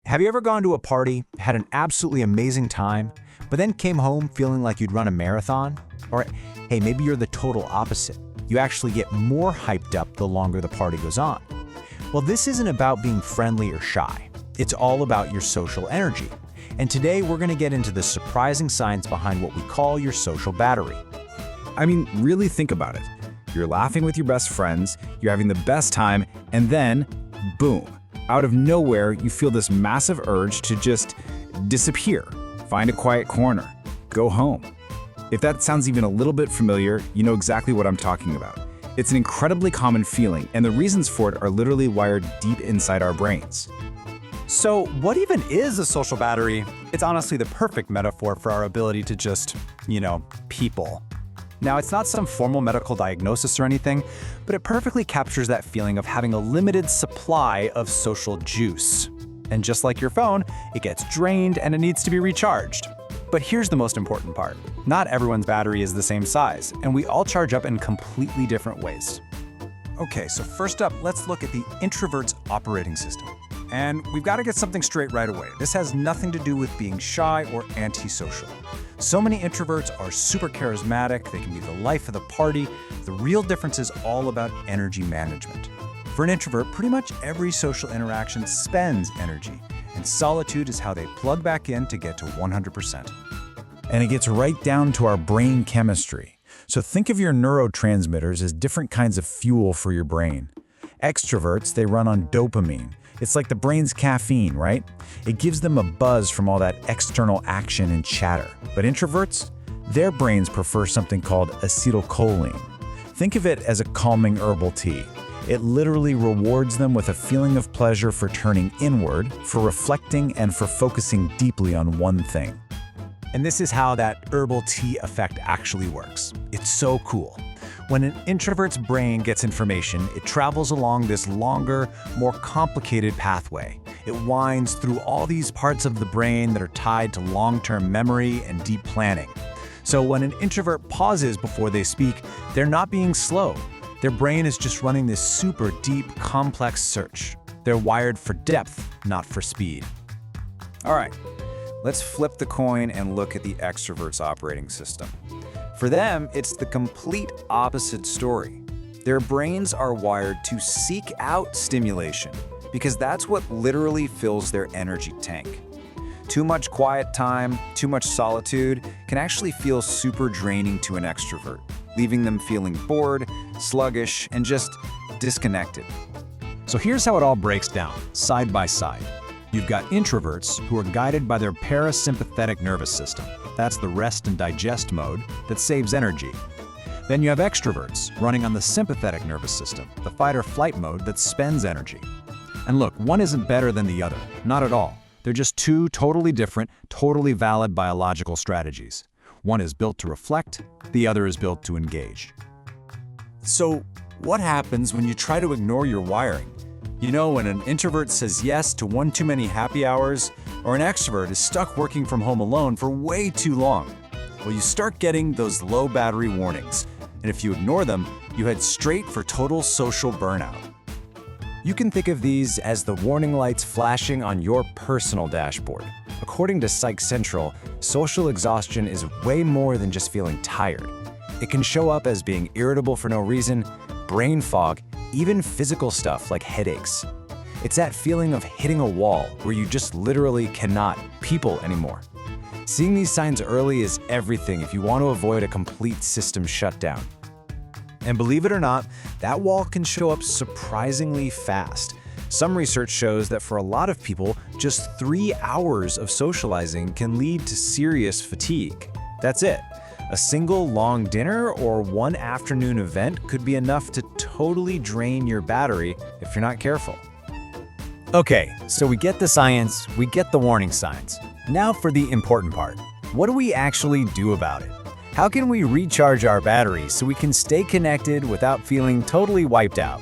Have you ever gone to a party, had an absolutely amazing time, but then came home feeling like you'd run a marathon? Or, hey, maybe you're the total opposite. You actually get more hyped up the longer the party goes on. Well, this isn't about being friendly or shy. It's all about your social energy. And today we're going to get into the surprising science behind what we call your social battery. I mean, really think about it. You're laughing with your best friends, you're having the best time, and then, boom, out of nowhere, you feel this massive urge to just disappear, find a quiet corner, go home. If that sounds even a little bit familiar, you know exactly what I'm talking about. It's an incredibly common feeling, and the reasons for it are literally wired deep inside our brains. So what even is a social battery? It's honestly the perfect metaphor for our ability to just, people. Now, it's not some formal medical diagnosis or anything, but it perfectly captures that feeling of having a limited supply of social juice. And just like your phone, it gets drained and it needs to be recharged. But here's the most important part. Not everyone's battery is the same size, and we all charge up in completely different ways. Okay, so first up, let's look at the introvert's operating system. And we've got to get something straight right away. This has nothing to do with being shy or antisocial. So many introverts are super charismatic, they can be the life of the party. The real difference is all about energy management. For an introvert, pretty much every social interaction spends energy, and solitude is how they plug back in to get to 100%. And it gets right down to our brain chemistry. So think of your neurotransmitters as different kinds of fuel for your brain. Extroverts, they run on dopamine. It's like the brain's caffeine, right? It gives them a buzz from all that external action and chatter. But introverts, their brains prefer something called acetylcholine. Think of it as a calming herbal tea. It literally rewards them with a feeling of pleasure for turning inward, for reflecting, and for focusing deeply on one thing. And this is how that herbal tea effect actually works. It's so cool. When an introvert's brain gets information, it travels along this longer, more complicated pathway. It winds through all these parts of the brain that are tied to long-term memory and deep planning. So when an introvert pauses before they speak, they're not being slow. Their brain is just running this super deep, complex search. They're wired for depth, not for speed. All right, let's flip the coin and look at the extrovert's operating system. For them, it's the complete opposite story. Their brains are wired to seek out stimulation because that's what literally fills their energy tank. Too much quiet time, too much solitude can actually feel super draining to an extrovert, leaving them feeling bored, sluggish, and just disconnected. So here's how it all breaks down, side by side. You've got introverts who are guided by their parasympathetic nervous system. That's the rest and digest mode that saves energy. Then you have extroverts running on the sympathetic nervous system, the fight or flight mode that spends energy. And look, one isn't better than the other, not at all. They're just two totally different, totally valid biological strategies. One is built to reflect, the other is built to engage. So what happens when you try to ignore your wiring? When an introvert says yes to one too many happy hours, or an extrovert is stuck working from home alone for way too long. Well, you start getting those low battery warnings, and if you ignore them, you head straight for total social burnout. You can think of these as the warning lights flashing on your personal dashboard. According to Psych Central, social exhaustion is way more than just feeling tired. It can show up as being irritable for no reason, brain fog, even physical stuff like headaches. It's that feeling of hitting a wall where you just literally cannot people anymore. Seeing these signs early is everything if you want to avoid a complete system shutdown. And believe it or not, that wall can show up surprisingly fast. Some research shows that for a lot of people, just 3 hours of socializing can lead to serious fatigue. That's it. A single long dinner or one afternoon event could be enough to totally drain your battery if you're not careful. Okay, so we get the science, we get the warning signs. Now for the important part. What do we actually do about it? How can we recharge our batteries so we can stay connected without feeling totally wiped out?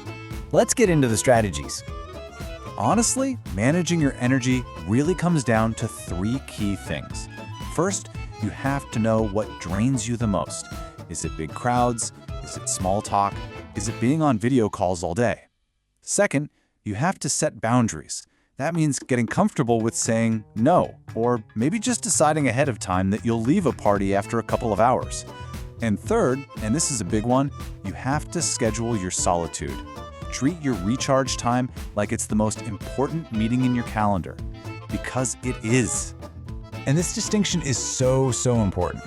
Let's get into the strategies. Honestly, managing your energy really comes down to 3 key things. First, you have to know what drains you the most. Is it big crowds? Is it small talk? Is it being on video calls all day? Second, you have to set boundaries. That means getting comfortable with saying no, or maybe just deciding ahead of time that you'll leave a party after a couple of hours. And third, and this is a big one, you have to schedule your solitude. Treat your recharge time like it's the most important meeting in your calendar, because it is. And this distinction is so important.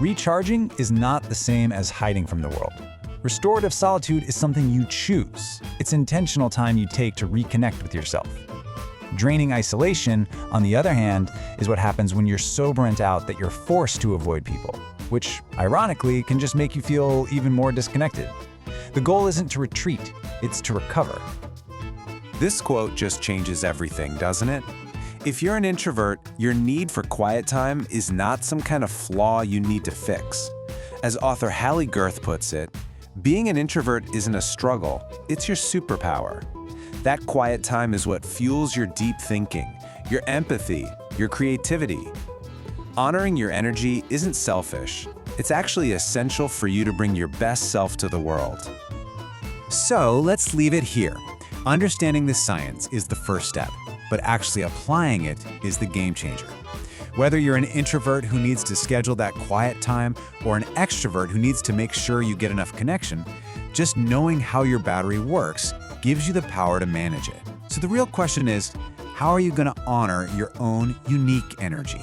Recharging is not the same as hiding from the world. Restorative solitude is something you choose. It's intentional time you take to reconnect with yourself. Draining isolation, on the other hand, is what happens when you're so burnt out that you're forced to avoid people, which, ironically, can just make you feel even more disconnected. The goal isn't to retreat, it's to recover. This quote just changes everything, doesn't it? If you're an introvert, your need for quiet time is not some kind of flaw you need to fix. As author Hallie Girth puts it, being an introvert isn't a struggle, it's your superpower. That quiet time is what fuels your deep thinking, your empathy, your creativity. Honoring your energy isn't selfish. It's actually essential for you to bring your best self to the world. So let's leave it here. Understanding the science is the first step, but actually applying it is the game changer. Whether you're an introvert who needs to schedule that quiet time or an extrovert who needs to make sure you get enough connection, just knowing how your battery works gives you the power to manage it. So the real question is, how are you going to honor your own unique energy?